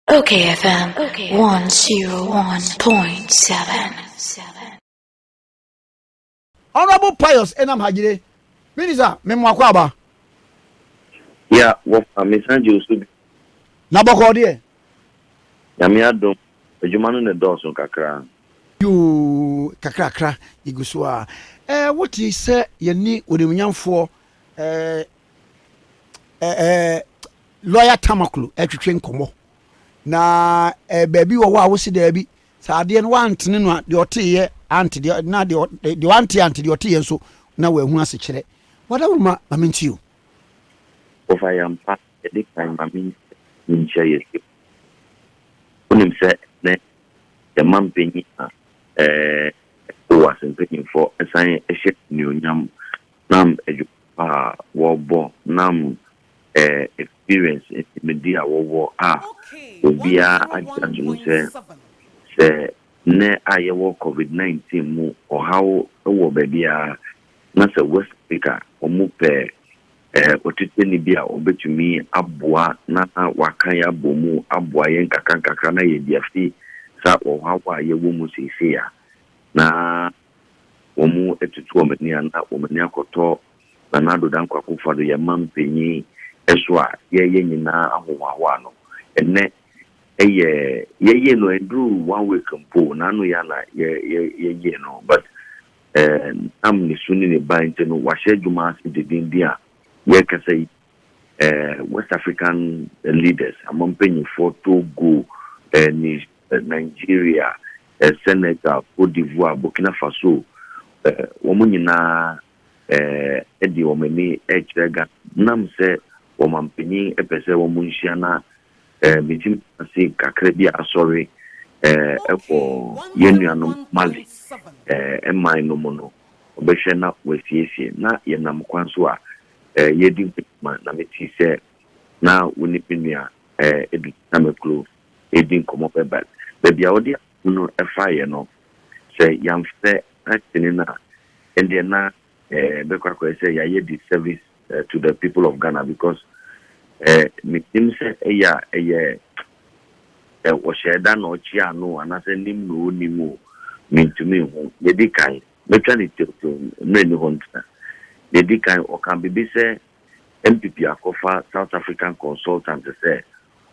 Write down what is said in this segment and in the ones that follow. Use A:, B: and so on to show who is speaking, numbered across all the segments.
A: Okay, FM 101.7.
B: Honorable Pius Enam Hajire, Minister, Memoakwaba.
C: Yeah, what I'm messaging you.
B: Nabokode.
C: Yamiado, Jumanu ne Dawson kakra.
B: You kakra, Igusua. What you say, you need with the Munyamfo, lawyer Tamaklu, Etchin Como. Na baby wa wo si da bi sa ade no wantene no de ote anti de na de wanti anti de ote so na wa hu ase kire wada wo ma minti you
C: Of I am part the time mami nche yesi unim se ne the man penyi was penyi for assign a shit new nyam nam ejupa wo bo nam experience in media wo obia ajanju se ne ayewo COVID-19 mu or how wo bebia na se West Africa omupe otite ni bia obetumi aboa na wakan ya bomu aboa yen kakaka na ye biafi sa o hawa ye wo mu sisi ya na omu etutu omani na omani akoto na nado dan kwa kufado ye mampenyi eswa ye nyina ahowawa no enne ye no endru 1 week mpo na no ya na ye no but am ni suni ni ba nte no wahye djuma asi dedin dia ye kasai West African leaders amampenyi for Togo ni Nigeria Senegal Cote d'Ivoire Burkina Faso womu nyina edi omeni echega nam se womampenyi epese womu nhia na bitim asi kakra bia asori eko yenuanom Mali emai no mono obehwe na wasiesie na yenam kwanso a yedi na meti se na wonipinua edu tameklo edin komo bebal bebia odi no efaye no se yamfe atini na ende na bekwa ko se ya yedi service to the people of Ghana because mitim se eye wo sheda no chi anu anase nim no nimu mintumi ho yedi kan metwa ni teto mreni honta yedi kan o kan bibi se MPP akofa South African consultant say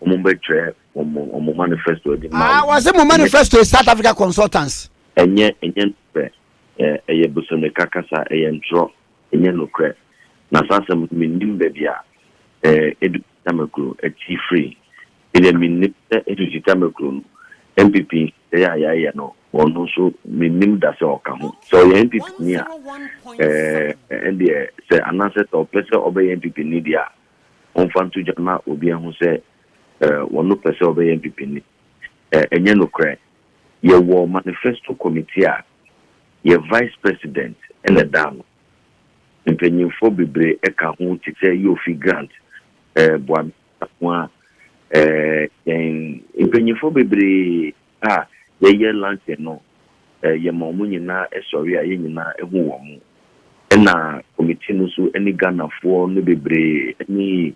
C: omumbetre omo manifesto di ma
B: was a manifesto South Africa consultants
C: enye eye busone kakasa eye ntro enye nokre na sasa mindim bebia edu tamekro eti free ile minnim edu tamekro MPP ya no ono so minnim da se oka ho so ye MPP ni a and say anase to pese obey MPP ni dia onfantu jama obi hu se wonu pese obey MPP ni enye no kre ye wo manifesto committee a ye vice president and the dam impenyimfo bebre eka ho tite ye ofi grant boa kwa impenyimfo bebre ye lunch no ye mamu nyina esori a ye nyina ehu wo mu na committee no so any Ghana for no bebre any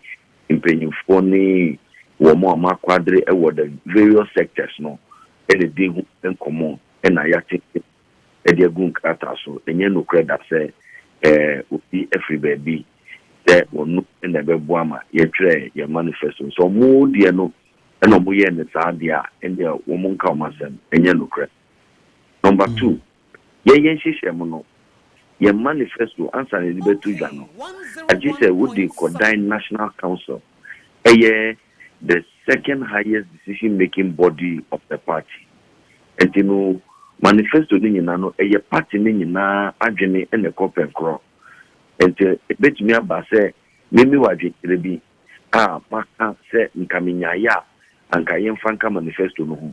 C: impenyimfo ni wo mo amakwadre e wo the various sectors no and the day who common and I think the gun kata so enye no credit say obi every baby that will no in the bebuama ye try your manifesto so mo dia no and no ye ne sa dia and the woman come asem enye no credit number 2 ye hihye mo no your manifesto answer ni betu dwa no agi say would the Kodai National Council the second highest decision making body of the party and you know manifesto ni nyina no party ni nyina adwene ene kopen kro and betumi aba say memi wadwetire bi maka say nkaminya ya anka yemfa nka manifesto no ho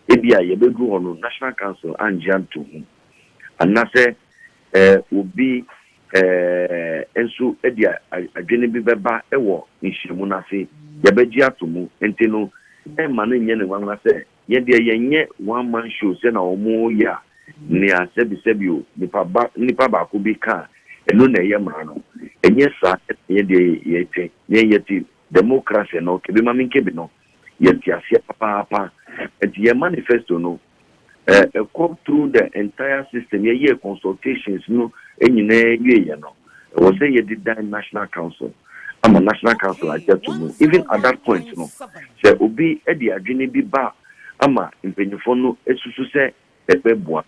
C: ebia yebedu ho no National Council anjanto ho anase obi enso edia adwene bi beba ewo nhyimu na se yebegi atomu enti no ma no nye ne wanwa se ye de yenye one man show se na omo ya ni asebi o nipa ba ko bi ka eno na ye mra no enye sa ye de ye ti democracy no ke bi ma min ke bi no yɛtiaseɛ papaapa nti yɛ manifesto no come through the entire system yɛyɛ consultations no nyinaa yɛyɛ no ɛwɔ sɛ yɛdeda national council ama national council agye to mu even at that point no sɛ obi de adwene bi ba ama mpanyinfo no esusu sɛ ɛbɛboa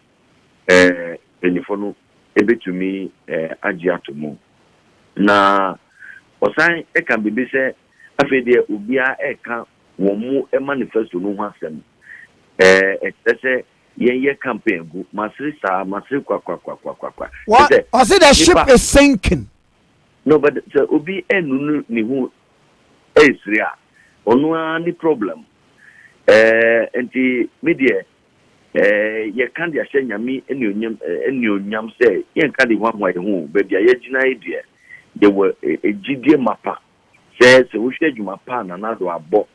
C: mpanyinfo no ebetumi agye ato mu na ɔsan ɛka bibi sɛ afei deɛ obia ɛka wɔn mu manifesto no ho asɛm ɛsɛ yɛyɛ campaign gu masiri kwa
B: what I said the ship is sinking.
C: No, but obi enu ni hu esri a ono ani problem enti media ye kan dia hye nyame enionyam say ye kan di hwanwa ye hu ba bia ye gina idea ye wo egidie mapa say wo hwe adwuma pa na na do abo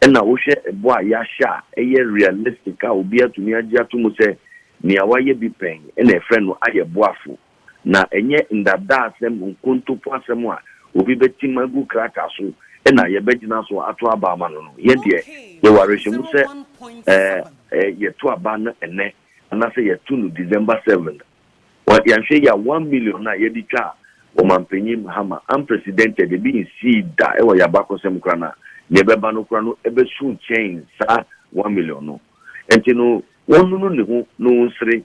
C: na wo hwe ebo a ya hya eye realistic a obi atumi agi atomu say nia wa ye bi pen na efre no aye boafo na enye ndada asem nkonto po asem a obi betima gu kraka so na ye begina so ato aba ama no ye de ye warehemu se ye to aba na ene na se ye to no December 7 wa ya hwe ya 1 million na ye di twa o mampanyi Mahama unprecedented de bi see da e wa ya bakosem kra na ye beba no kra no ebe su chain sa 1 million no enti no wonu no ne ho no nsre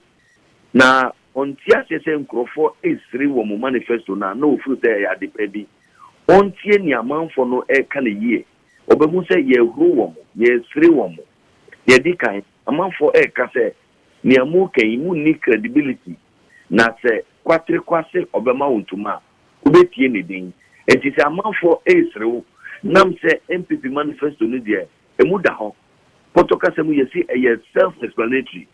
C: na ontia sese nkrofo esiri wo mo manifesto na ofu se ya depedi ontie ni amanfo no ka na yie obehu se ye huru wo mo ye esiri wo mo ye dikan amanfo ka se ni amu kan mu ni credibility na se kwatre kwase obema wontuma obetie ne din enti se amanfo esiri wo nam se MPP manifesto ni de emu da ho potoka se mu yesi self explanatory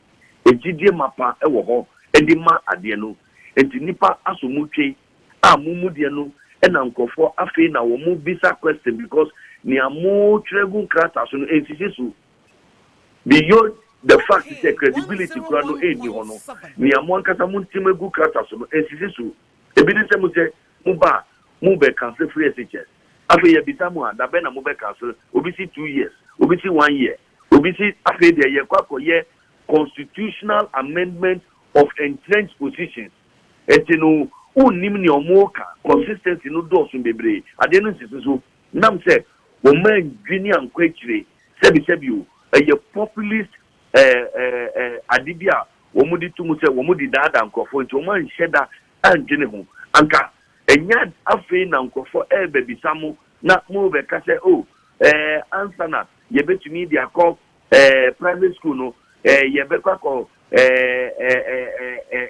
C: ejidie mapa wo ho edima ade no enti nipa asomutwe a mumudie no na nkofo afei na wo mu bisa question because ni amu tregun krata so no ensisisu beyond the fact that credibility kwano eni hono ni amu ankasa mu ntimegu krata so no ensisisu ebi ni se mu se mu ba mu be cancel free SHS afei ya bisa mu ada be na mu be cancel obi si 2 years obi si 1 year obi si afei de ye kwakoye constitutional amendment of entrenched positions etino unim ni omoka consistency no do so bebre ade no nsiso nam se wo man dwini ankwachire sebi o a populist adibia wo mudi tumu se wo mudi dada nkofo nti wo man hyeda andwene ho anka enya afei na nkofo bebisamo na mu be ka se ansana ye betumi dia call private school no ye be kwa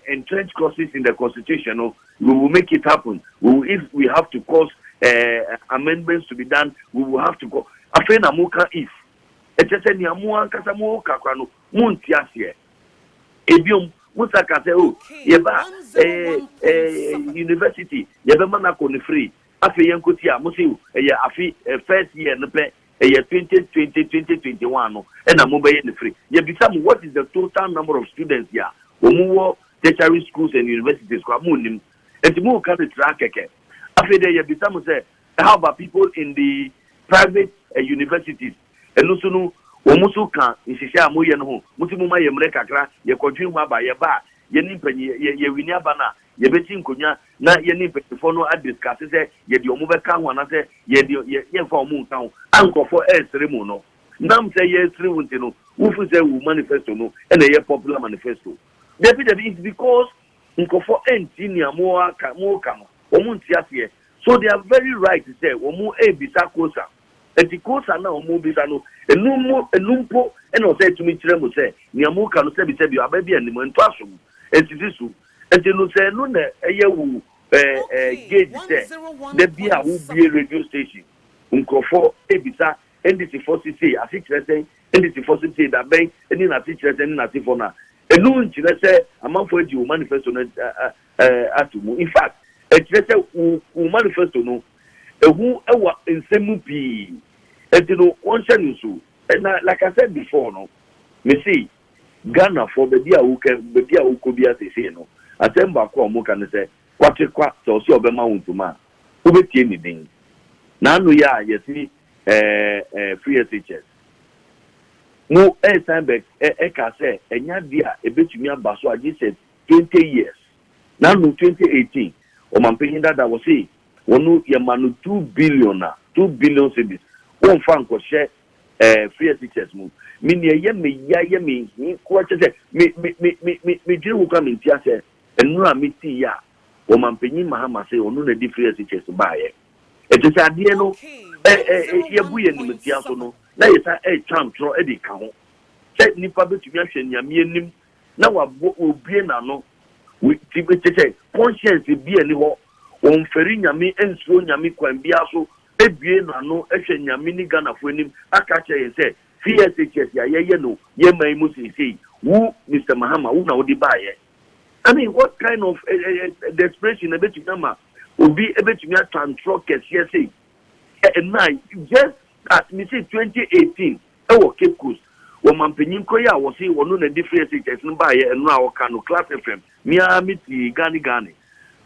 C: entrenched clauses in the constitution, we will make it happen. If we have to cause amendments to be done, we will have to go. Afena muka if. Etese ni amuan kasa muka kwano muntiasie. Ebiom musaka se yeba university yeba mana ko ni free. Afi yenkotia musi afi first year nepe 2020-2021 no na mo be free. Ye bisam what is the total number of students here? Omuwo tertiary schools and universities kwa munim. And mo ka the track keke. After ye bisam say how about people in the private universities? And no so no omuso kan insisia mo ye no ho. Muti mo ma ye mre kakra ye kodwin mu aba ye ba ye nimpanyi ye wini aba na ye beti nkonya na ye nimpanyifo no adiscuss say ye de omo be ka ho na say ye fa omo nka ho ankofo esre mu no nam say ye esre wunti no wufu say wu manifesto no na ye popular manifesto debi is because nkofo engineer mo aka mo omo ntiase so they are very right to say omo ebisa kosa etikosa na omo bisa no enumpo na o say tumi kire mo say ni amu ka no say bi ababi anim nto aso entisu entinu say no na eyewu gauge say the bia wo bi radio station nkofo ebisa ndc forces say asikire say ndc forces say da ben eni na asikire say na atifo na enu nkire say amanfo edi o manifesto no atumu in fact ekire say o manifesto no ehu ewa nsemu pi entinu wonche nsu na like I said before no me see Ghana for the dia who could be as say no atemba kwa mo kan say kwatekwa so so obema wontuma wo betie ni din na anu ya yesi free SHS mo Steinbeck ka say enya dia ebetumi aba so agi said 20 years now no 2018 o mampenyin dada wo say wonu ye manu 2 billion cedis won fan ko share free tickets mu me ne ye me ya me ko che me jiri wo ka me ntia say enu a me ti ya o mampenyin mahama say onu na di free tickets ba ye e je say ade no ye buye ni me tia so no na ye sa twam tro e di ka ho say nipa betumi ahwe nyame anim na wabo obie na no we tibe che conscience bi ani ho on feri nyame ensuo nyame kwan bia so ebie na no ehwe nyame ni Ghana fo anim aka che ye say FSHS ya ye no ye mai mu sei wu Mr. Mahama wu na odi ba ye I mean what kind of desperation ebetumi ama obi ebetumi atantro kese say just at me say 2018 Cape Coast wo mampenyin koya wo say wono na different states no ba ye eno a wo kanu Class FM Miami Gani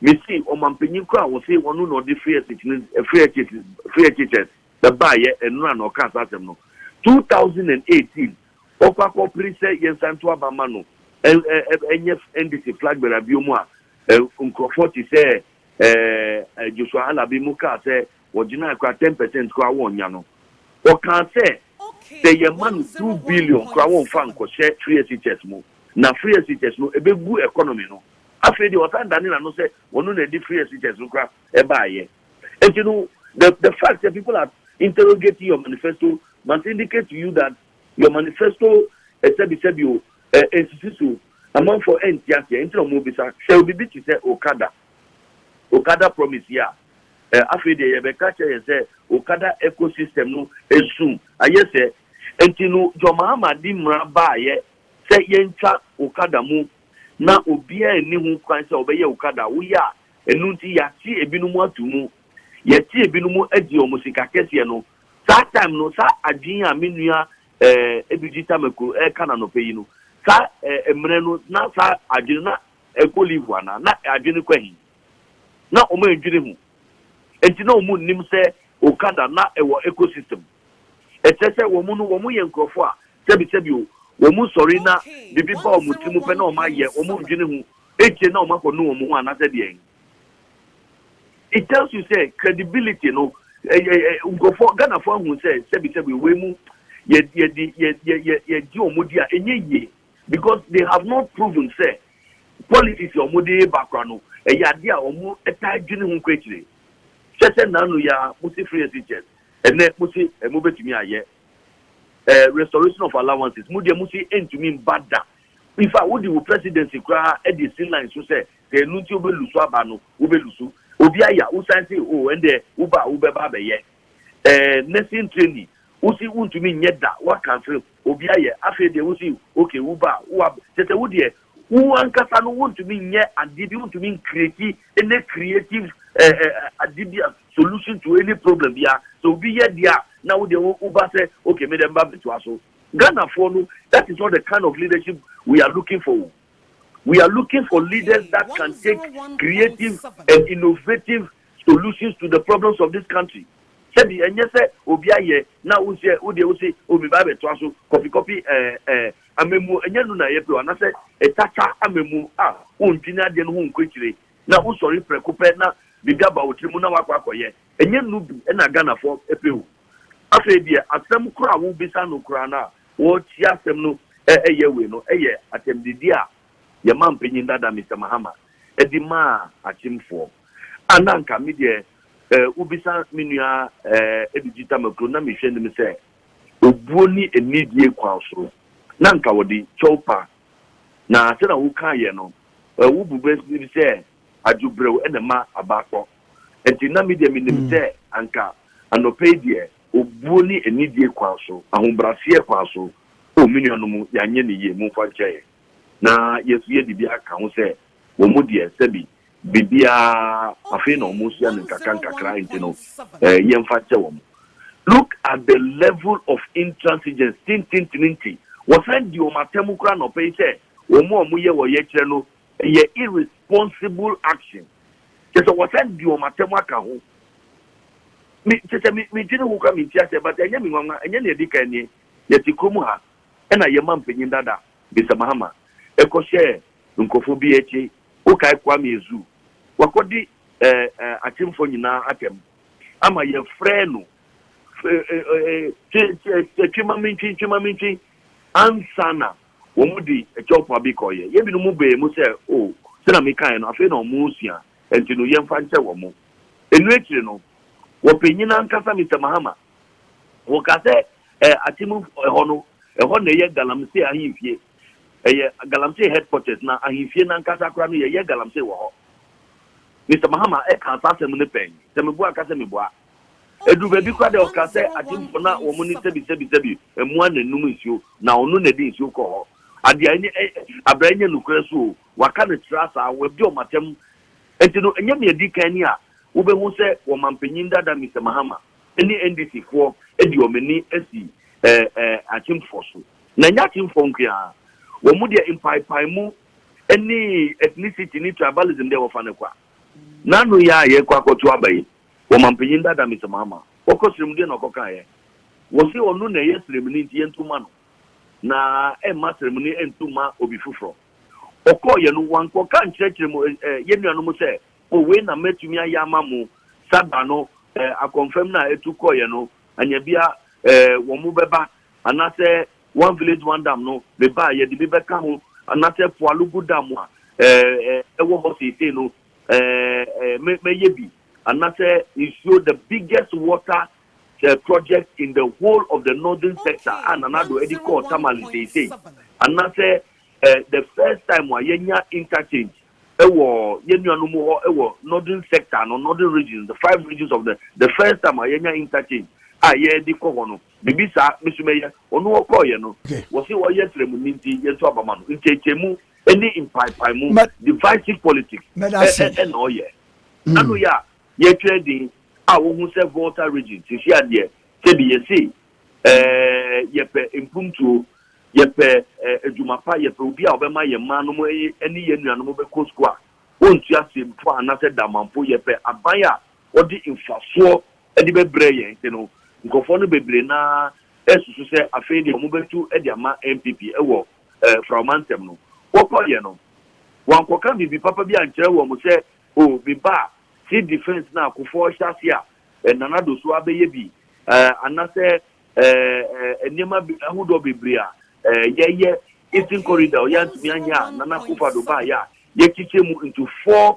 C: me see o mampenyin koya wo say wono na different states free states the ba ye eno na o ka asem no 2018 okwa prise yen santo abama no NF NDC flag bearer bi omu a nkrofo ti say Joshua Alabi muka say wojina kwa 10% kwa wonya no o kan say they man 2 billion kwa won fan ko share free SHS mo na free SHS no ebegu economy no afre de wata ndani na no say wonu na di free SHS no kwa e ba ye and you know the fact that people are interrogating your manifesto must indicate to you that your manifesto said you institution among for NTS into mo bisa shall be to say Okada promise ya afre de ye be ka che say Okada ecosystem no esum aye say entinu Jomahama di mra ba ye say yentwa Okada mu na obia ni hu kwan say obeye Okada wo ya enu nti ya ti ebinu mu atumu ye ti ebinu mu adi omusika kese no that time no sa adwin a menua ebigita meko kana no peyi no sa emre no na sa adwin na ekolivu ana na adwin kwahi na o ma edwire hu enti na o mu nim se Okada na ewo ecosystem etese wo mu ye nkrofo a sebi o wo mu sori na bibi ba o mu timu pe na o ma ye o mu edwire hu eche na o ma ko no o mu ana se de en it tells you say credibility no nkrofo Ghana fo hu say sebi we mu ye di o mu dia enye ye because they have not proven say politics o mu de background no yade a o mu eta adwine hu kwechire chese nanu ya musi free SHS ene musi mu betumi aye restoration of allowances mu musi entumi bada in fact wo di presidency kra e di sin line so say the nunti obelusu aba no obelusu obi aya wo san say o ende wo ba ba ye nursing training usi untumi nyeda wa cancel obi aya afi de usi okay wo ba wo chese wo de wo ankasa no untumi nye ade bi untumi create any creative solution to any problem here. So be here there now the Uber say okay me them back to us. Ghana for no, that is not the kind of leadership we are looking for. We are looking for leaders that can take creative and innovative solutions to the problems of this country. Sabi enye say obi aye na wo say obi ba be to aso copy amemu enye no na ye pe na say etata amemu ontwina de no ho nkwechire na wo sorry prekope na bigaba otrimu na wakwa akoye enye nubi na Ghana for epewu afa bia asem kura wo bisa no kura na wo ti asem no eye we no eye atem didi a ye mampenyin dada Mr. Mahama edima achimfo ananka me de ubisa menua edijita makro na mehwe nim se obuo ni enidie kwaso nanka wodi chopa na se na wo kan ye no wo bube se ajubrew enema abakọ enti na media minim se anka anopedia obuo ni enidie kwaso ahombrase kwaso o minionum yanye ne ye mu fanche na yesu ye dibia aka ho se wo mu de sebi bibia afi na omusu ya nkakra enti no ye mfache wo. Look at the level of intransigence tintintinti wo san di o matemu kra no pe se wo mu ye wo ye kire no ye irresponsible action. Just what I do on my temaka. Me didn't hook up in theatre, but I am in one and any decay, yet you come. ena ye man penyin dada Mr. Mahama eko share nkofo bi echi o kai kwa mezu wakodi atimfo nyina atem ama ye frɛ no twimamintwi ansana womudi echopa bi koye ye bi no mu be mu se o se na me kan no afi na omu sua enti no ye mfa nche wo mu enu ekire no wo penyina nkasa Mr. Mahama wo ka se atimu eho na ye galamse ahimfie ye galamse headquarters na ahimfie na nkasa kra no ye galamse wo ho Mr. Mahama ka asase mu ne pen se me bua ka se me bua edu bebi kwa de oka se atimfo na wo mu ni sebi emu ananum nsuo na onu na di nsuo ko ho ade anye abranye nukure so waka ne trasa we bi o matem enti no enye me edi kan ni a wo be hu se wo mampanyin dada Mr. Mahama eni NDC fo edi omeni esi atimfo so na nya atimfo nkua wo mu de impaipai mu eni ethnicity ni tribalism de wo fa ne kwa nanu ya ye kwa kotu abai wo mampanyin dada Mr. Mahama okosirim de na okoka ye wo se onu na ye siremni nti entuma no na siremni entuma obi fufuro okoye no wanko kan kyerɛkyerɛ mu ye nuanu mu sɛ o we na metumi ayama mu saba no akonfirm na etukoye no anya bia wo mu beba anase one village one dam no beba ye de bebeka ho anase Fualugu dam a ewo ho sese no me yebi anase issue the biggest water project in the whole of the northern sector and another ediko tamale say anase the first time wa yenya interchange ewo yenuanu mu ho ewo northern sector no northern regions the 5 regions of the first time wa yenya interchange ye ediko ho no bibisa misumeye onu okoye no wo se wo yetremu ninti yeto abama no nchechemu any impaipai mu divisive politics and oye nanu ya ye trading wo hu se Volta region tisi ade se bi ye see ye pe impumtuo ye pe edumapa ye pe obi a obema ye manu mu eni ye nuanu mu be koskwa ontu asempo anase damampo ye pe abaya odi infasuo edi bebre ye ntino nkofo no bebre na esusu se afeni mu betu edi ama MPP ewo from Anthem no wokoye no wankoka bibi papa bi ankyere wo mu se o biba si defense na akofo hyasia nana do so abeye bi anase enema ahudo bibria ye eastern corridor ya ntumi anya nana kufa do ba ya ye kiche mu into 4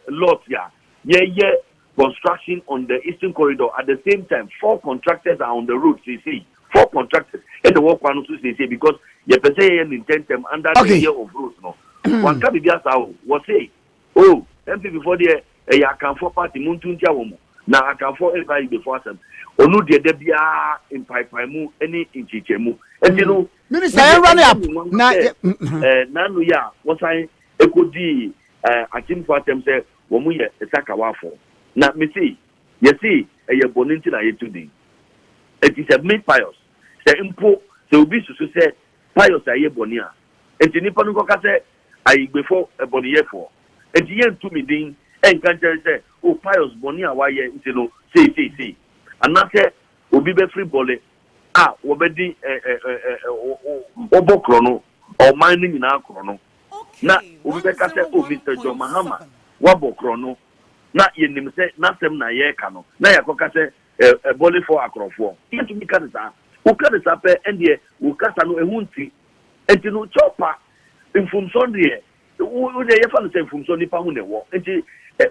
C: lots ya ye construction on the eastern corridor at the same time 4 contractors are on the road see 4 contractors and the work one to say because ye pese ye intend them under the year of roads no one can be asa wo say oh MP before the ya kan for party muntuntia wo mu na akan for every before some onu de bia in pipe mu any inchichemu enti no
B: minister run up na
C: nanu ya wo sai ekodi atimfo atem say wo mu ye sakawafo na me see ye see ye boninti na ye today it is a made pious say impo say obi susu say pious aye bonia enti nipa no ka say ayigbefo eboniyefo enti ye ntumi din enkantere say o pious bonia wa ye enti no say anase obi be free bole wo be di obokro no o man ni nyina akro no na obi be ka say o Mr. John Mahama wa bokro no na yenim say na sem na ye ka no na yakoka say bole for akrofo enti mi ka sa o ka sa pe ende o ka sa no ehunti enti no chopa infumson de o de ye fa no say infumson ni pa hu ne wo enti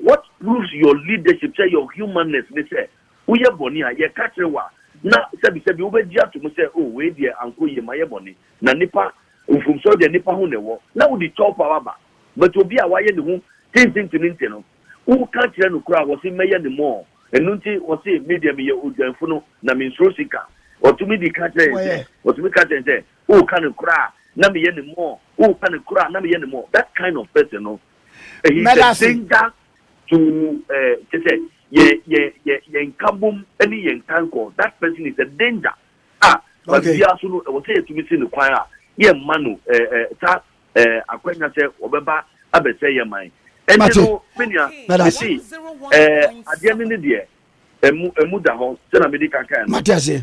C: what proves your leadership say your humanness they say we ye boni a ye ka wa na sebi wo be ji ato mo say oh we de anko ye ma ye boni na nipa infumson de nipa hu ne wo na wo di chopa wa ba but obi a wa ye ne hu tintin no wo ka kire no kura wo se meye ne mo enunti wo se media me ye odwanfo no na me nsro sika otumi di ka kire otumi ka kire wo ka ne kura na me ye ne mo wo ka ne kura na me ye ne mo that kind of person no he is danger to say ye nkabum any ye nkanko that person is a danger but we also know wo say to me see no kwan a ye manu ta akwanya say obeba abese ye man and no menia see ade ni de emu da ho se na medical care no
B: Matiase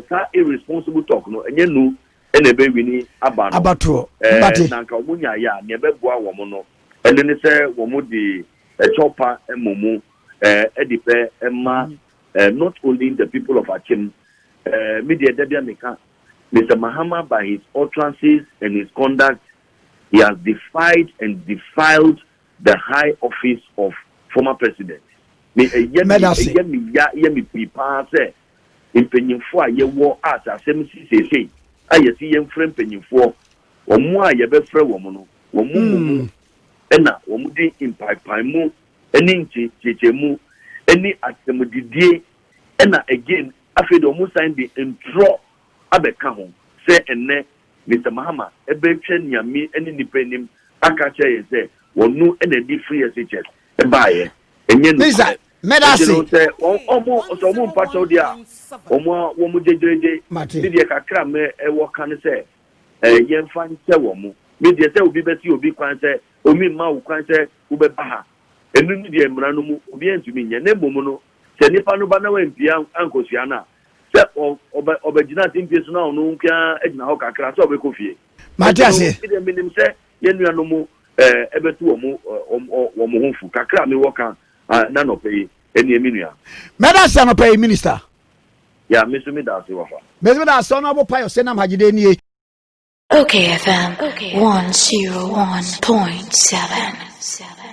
C: sa irresponsible talk no enye nu ene be wini aba no
B: abatro mbate
C: na nka omunya ya ne be boa wo mo no ene ne se wo mo di chopa emomu edipe emma not only the people of Achim media Debbie Meka Mr. Mahama, by his utterances and his conduct, he has defied and defiled the high office of former president. Me pipa say impenyimfo a yewo at asem sisese ayesi yemfrem penyimfo omo a yebefre wo mo no wo mu ena wo mu di impaipai mu eni nchechemu eni asemudidie ena again afedo mu sign the intro abeka ho say enne Mr. Mahama ebetwe nyame eni nipenim aka che say wonu ena di free SHS e baaye enye no
B: medasi
C: say omo mpacho dia omo jejeje media kakra me e wo kan say yemfa nche wo mu media say obi beti obi kwan say omi ma wo kwan say wo be ba ha enu ni de mra no mu obi antumi nya na bomu no se nipa no ba na wampia ankosua na se obagina timpie so na ono nkwa agina ho kakra so obekofie
B: Matiase
C: de minim se yenua no mu ebetu wo mu honfu kakra me wo kan na no pay eni eminua
B: medasi no pay minister
C: ya mesumi da se wafa
B: mesumi da so no bo payo se na magide nie
A: Okay FM 101.7